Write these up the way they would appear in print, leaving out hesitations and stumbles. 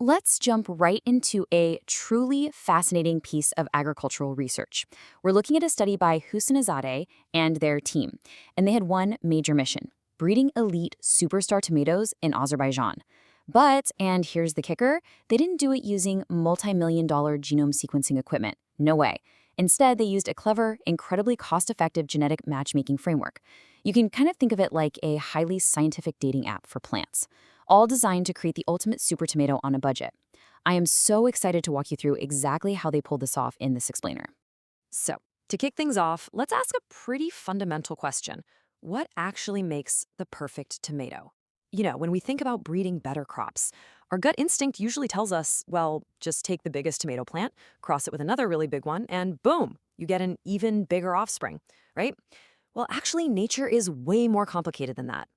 Let's jump right into a truly fascinating piece of agricultural research. We're looking at a study by Hussein and their team, and they had one major mission: breeding elite superstar tomatoes in Azerbaijan. But, and here's the kicker, they didn't do it using multi-million-dollar genome sequencing equipment. No way. Instead, they used a clever, incredibly cost-effective genetic matchmaking framework. You can kind of think of it like a highly scientific dating app for plants, all designed to create the ultimate super tomato on a budget. I am so excited to walk you through exactly how they pulled this off in this explainer. So, to kick things off, let's ask a pretty fundamental question. What actually makes the perfect tomato? When we think about breeding better crops, our gut instinct usually tells us, well, just take the biggest tomato plant, cross it with another really big one, and boom, you get an even bigger offspring, right? Well, actually, nature is way more complicated than that.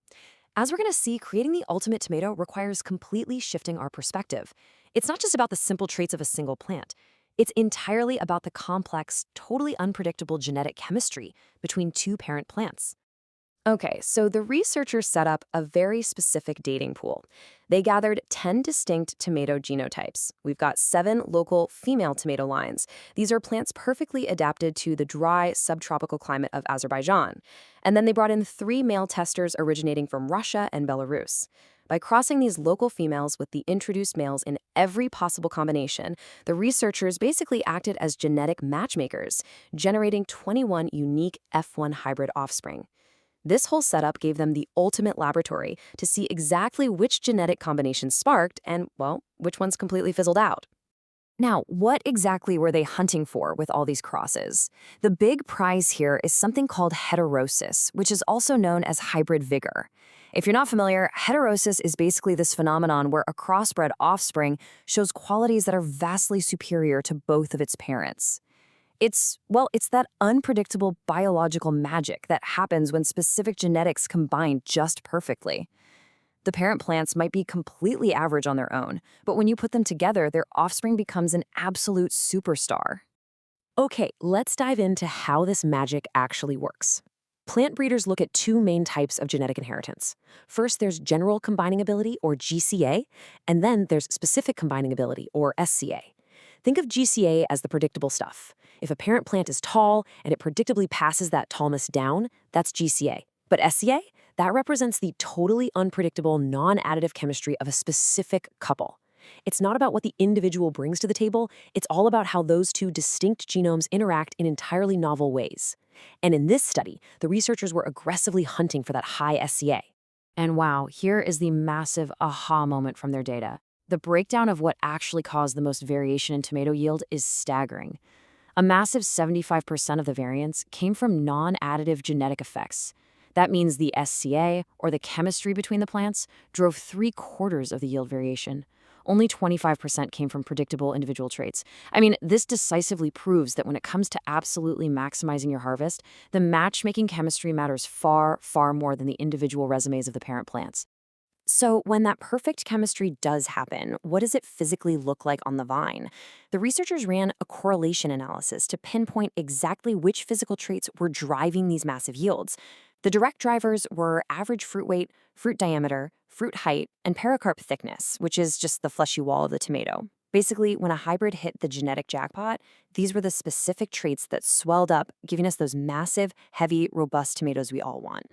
As we're going to see, creating the ultimate tomato requires completely shifting our perspective. It's not just about the simple traits of a single plant. It's entirely about the complex, totally unpredictable genetic chemistry between two parent plants. Okay, so the researchers set up a very specific dating pool. They gathered 10 distinct tomato genotypes. We've got 7 local female tomato lines. These are plants perfectly adapted to the dry, subtropical climate of Azerbaijan. And then they brought in 3 male testers originating from Russia and Belarus. By crossing these local females with the introduced males in every possible combination, the researchers basically acted as genetic matchmakers, generating 21 unique F1 hybrid offspring. This whole setup gave them the ultimate laboratory to see exactly which genetic combinations sparked and, well, which ones completely fizzled out. Now, what exactly were they hunting for with all these crosses? The big prize here is something called heterosis, which is also known as hybrid vigor. If you're not familiar, heterosis is basically this phenomenon where a crossbred offspring shows qualities that are vastly superior to both of its parents. It's that unpredictable biological magic that happens when specific genetics combine just perfectly. The parent plants might be completely average on their own, but when you put them together, their offspring becomes an absolute superstar. Okay, let's dive into how this magic actually works. Plant breeders look at 2 main types of genetic inheritance. First, there's general combining ability, or GCA, and then there's specific combining ability, or SCA. Think of GCA as the predictable stuff. If a parent plant is tall and it predictably passes that tallness down, that's GCA. But SCA? That represents the totally unpredictable, non-additive chemistry of a specific couple. It's not about what the individual brings to the table, it's all about how those 2 distinct genomes interact in entirely novel ways. And in this study, the researchers were aggressively hunting for that high SCA. And wow, here is the massive aha moment from their data. The breakdown of what actually caused the most variation in tomato yield is staggering. A massive 75% of the variance came from non-additive genetic effects. That means the SCA, or the chemistry between the plants, drove 3/4 of the yield variation. Only 25% came from predictable individual traits. I mean, this decisively proves that when it comes to absolutely maximizing your harvest, the matchmaking chemistry matters far, far more than the individual resumes of the parent plants. So, when that perfect chemistry does happen, what does it physically look like on the vine? The researchers ran a correlation analysis to pinpoint exactly which physical traits were driving these massive yields. The direct drivers were average fruit weight, fruit diameter, fruit height, and pericarp thickness, which is just the fleshy wall of the tomato. Basically, when a hybrid hit the genetic jackpot, these were the specific traits that swelled up, giving us those massive, heavy, robust tomatoes we all want.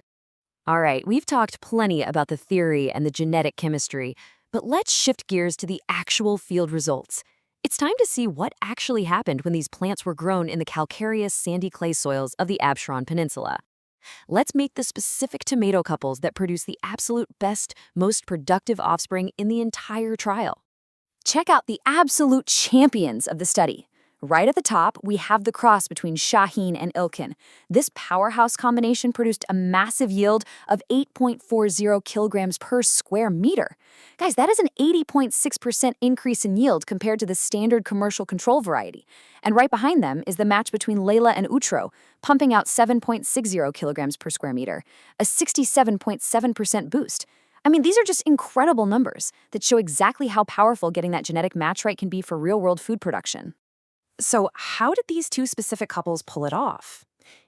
All right, we've talked plenty about the theory and the genetic chemistry, but let's shift gears to the actual field results. It's time to see what actually happened when these plants were grown in the calcareous sandy clay soils of the Absheron Peninsula. Let's meet the specific tomato couples that produce the absolute best, most productive offspring in the entire trial. Check out the absolute champions of the study. Right at the top, we have the cross between Shahin and Ilkin. This powerhouse combination produced a massive yield of 8.40 kilograms per square meter. Guys, that is an 80.6% increase in yield compared to the standard commercial control variety. And right behind them is the match between Layla and Utro, pumping out 7.60 kilograms per square meter, a 67.7% boost. I mean, these are just incredible numbers that show exactly how powerful getting that genetic match right can be for real-world food production. So how did these 2 specific couples pull it off?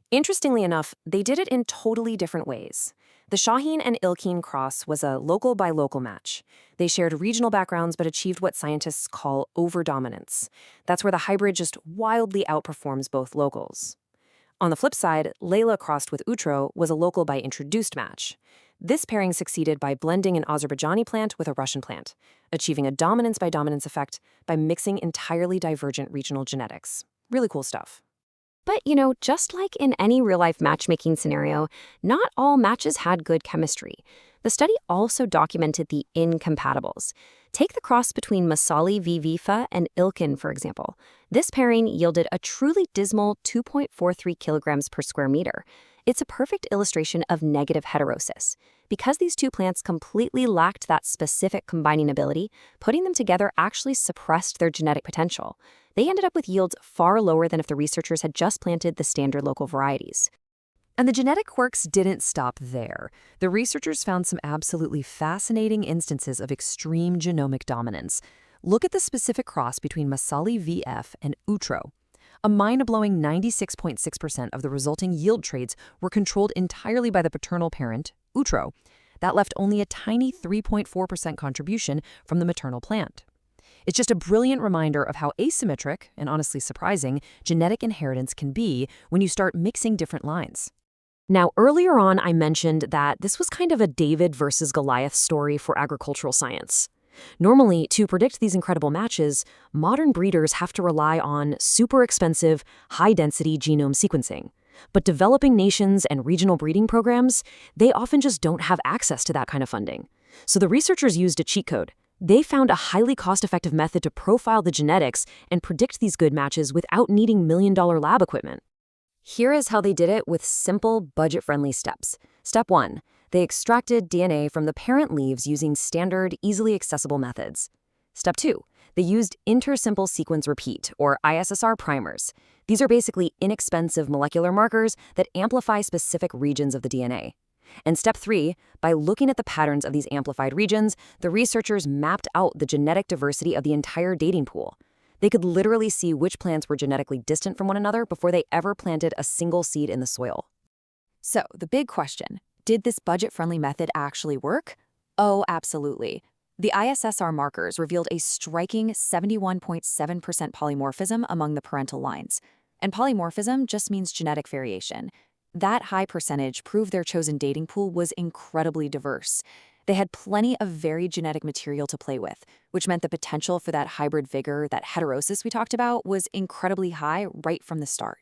Interestingly enough, they did it in totally different ways. The Shahin and Ilkin cross was a local-by-local match. They shared regional backgrounds but achieved what scientists call overdominance. That's where the hybrid just wildly outperforms both locals. On the flip side, Layla crossed with Utro was a local-by-introduced match. This pairing succeeded by blending an Azerbaijani plant with a Russian plant, achieving a dominance-by-dominance effect by mixing entirely divergent regional genetics. Really cool stuff. But, just like in any real-life matchmaking scenario, not all matches had good chemistry. The study also documented the incompatibles. Take the cross between Masali v. Vifa and Ilkin, for example. This pairing yielded a truly dismal 2.43 kilograms per square meter. It's a perfect illustration of negative heterosis. Because these two plants completely lacked that specific combining ability, putting them together actually suppressed their genetic potential. They ended up with yields far lower than if the researchers had just planted the standard local varieties. And the genetic quirks didn't stop there. The researchers found some absolutely fascinating instances of extreme genomic dominance. Look at the specific cross between Masali VF and Utro. A mind-blowing 96.6% of the resulting yield traits were controlled entirely by the paternal parent, Utro. That left only a tiny 3.4% contribution from the maternal plant. It's just a brilliant reminder of how asymmetric, and honestly surprising, genetic inheritance can be when you start mixing different lines. Now, earlier on, I mentioned that this was kind of a David versus Goliath story for agricultural science. Normally, to predict these incredible matches, modern breeders have to rely on super expensive, high-density genome sequencing. But developing nations and regional breeding programs, they often just don't have access to that kind of funding. So the researchers used a cheat code. They found a highly cost-effective method to profile the genetics and predict these good matches without needing million-dollar lab equipment. Here is how they did it with simple, budget-friendly steps. Step 1. They extracted DNA from the parent leaves using standard, easily accessible methods. Step 2. They used intersimple sequence repeat, or ISSR primers. These are basically inexpensive molecular markers that amplify specific regions of the DNA. And step 3, by looking at the patterns of these amplified regions, the researchers mapped out the genetic diversity of the entire dating pool. They could literally see which plants were genetically distant from one another before they ever planted a single seed in the soil. So, the big question, did this budget-friendly method actually work? Oh, absolutely. The ISSR markers revealed a striking 71.7% polymorphism among the parental lines. And polymorphism just means genetic variation. That high percentage proved their chosen dating pool was incredibly diverse. They had plenty of varied genetic material to play with, which meant the potential for that hybrid vigor, that heterosis we talked about, was incredibly high right from the start.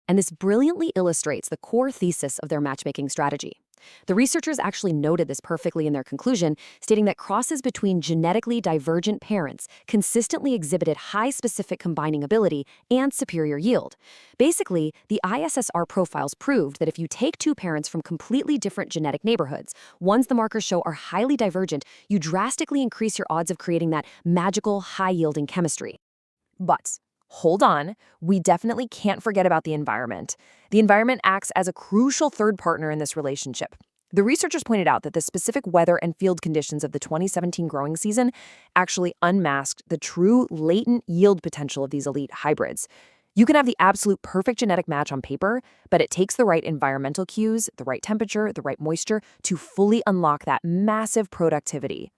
And this brilliantly illustrates the core thesis of their matchmaking strategy. The researchers actually noted this perfectly in their conclusion, stating that crosses between genetically divergent parents consistently exhibited high specific combining ability and superior yield. Basically, the ISSR profiles proved that if you take two parents from completely different genetic neighborhoods, ones the markers show are highly divergent, you drastically increase your odds of creating that magical, high-yielding chemistry. But hold on, we definitely can't forget about the environment. The environment acts as a crucial third partner in this relationship. The researchers pointed out that the specific weather and field conditions of the 2017 growing season actually unmasked the true latent yield potential of these elite hybrids. You can have the absolute perfect genetic match on paper, but it takes the right environmental cues, the right temperature, the right moisture to fully unlock that massive productivity.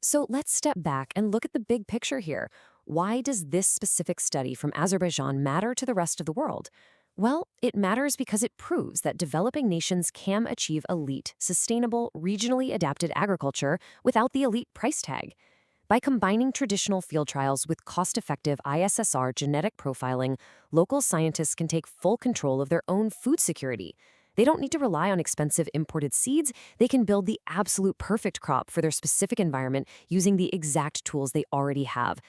So let's step back and look at the big picture here. Why does this specific study from Azerbaijan matter to the rest of the world? Well, it matters because it proves that developing nations can achieve elite, sustainable, regionally adapted agriculture without the elite price tag. By combining traditional field trials with cost-effective ISSR genetic profiling, local scientists can take full control of their own food security. They don't need to rely on expensive imported seeds. They can build the absolute perfect crop for their specific environment using the exact tools they already have.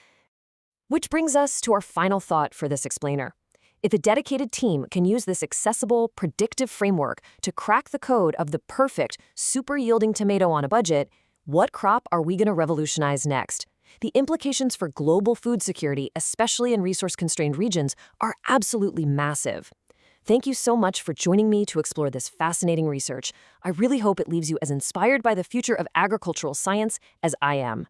Which brings us to our final thought for this explainer. If a dedicated team can use this accessible, predictive framework to crack the code of the perfect, super-yielding tomato on a budget, what crop are we going to revolutionize next? The implications for global food security, especially in resource-constrained regions, are absolutely massive. Thank you so much for joining me to explore this fascinating research. I really hope it leaves you as inspired by the future of agricultural science as I am.